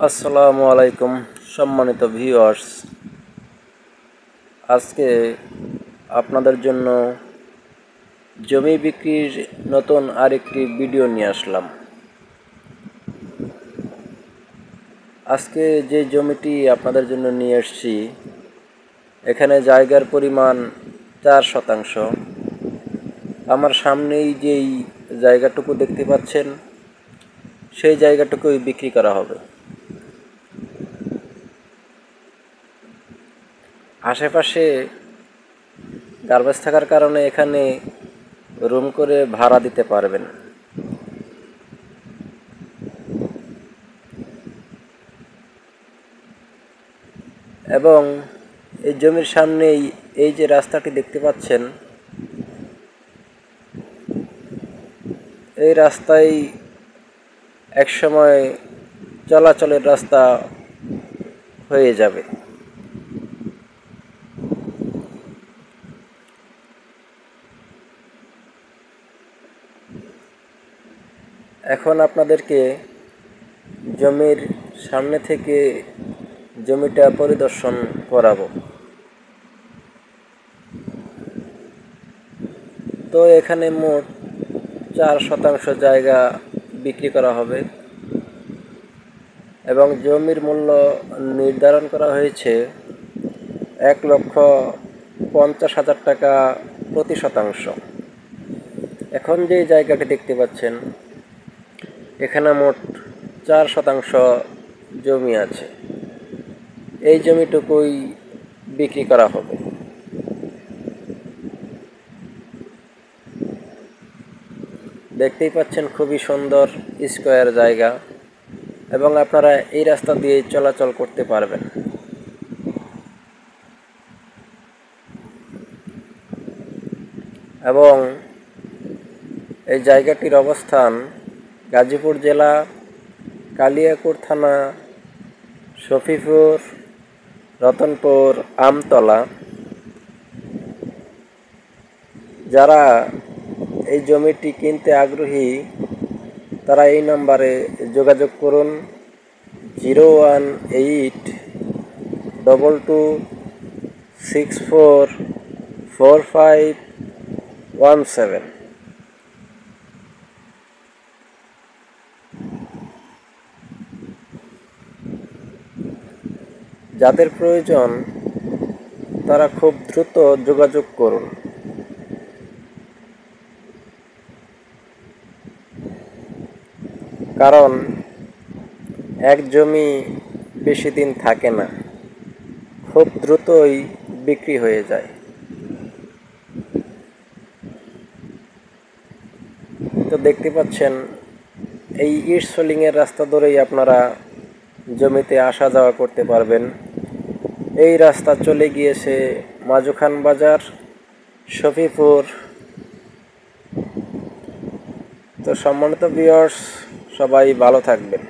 আসসালামু আলাইকুম সম্মানিত ভিউয়ার্স। আজকে আপনাদের জন্য জমি বিক্রির নতুন আরেকটি ভিডিও নিয়ে আসলাম। আজকে যে জমিটি আপনাদের জন্য নিয়ে এসেছি, এখানে জায়গার পরিমাণ 4%। আমার সামনেই যেই জায়গাটুকু দেখতে পাচ্ছেন, সেই জায়গাটুকুই বিক্রি করা হবে। আশেপাশে গার্বেজ থাকার কারণে এখানে রুম করে ভাড়া দিতে পারবেন। এবং এই জমির সামনেই এই যে রাস্তাটি দেখতে পাচ্ছেন, এই রাস্তায় একসময় চলাচলের রাস্তা হয়ে যাবে। এখন আপনাদেরকে জমির সামনে থেকে জমিটা পরিদর্শন করাবো। তো এখানে মোট 4% জায়গা বিক্রি করা হবে এবং জমির মূল্য নির্ধারণ করা হয়েছে 1,50,000 টাকা প্রতি শতাংশ। এখন যে জায়গাটি দেখতে পাচ্ছেন, এখানে মোট 4% জমি আছে। এই জমিটুকুই বিক্রি করা হবে। দেখতেই পাচ্ছেন, খুবই সুন্দর স্কোয়ার জায়গা এবং আপনারা এই রাস্তা দিয়ে চলাচল করতে পারবেন। এবং এই জায়গাটির অবস্থান গাজীপুর জেলা, কালিয়াকৈর থানা, শফিপুর, রতনপুর, আমতলা। যারা এই জমিটি কিনতে আগ্রহী, তারা এই নম্বরে যোগাযোগ করুন 01822644517। যাদের প্রয়োজন তারা খুব দ্রুত যোগাযোগ করুন। কারণ এক জমি বেশি দিন থাকে না, খুব দ্রুতই বিক্রি হয়ে যায়। তো দেখতে পাচ্ছেন, এই ইট সোলিংয়ের রাস্তা ধরেই আপনারা জমিতে আসা যাওয়া করতে পারবেন। এই রাস্তা চলে গিয়েছে মাজুখান বাজার, শফিপুর। তো সম্মানিত ভিউয়ার্স, সবাই ভালো থাকবেন।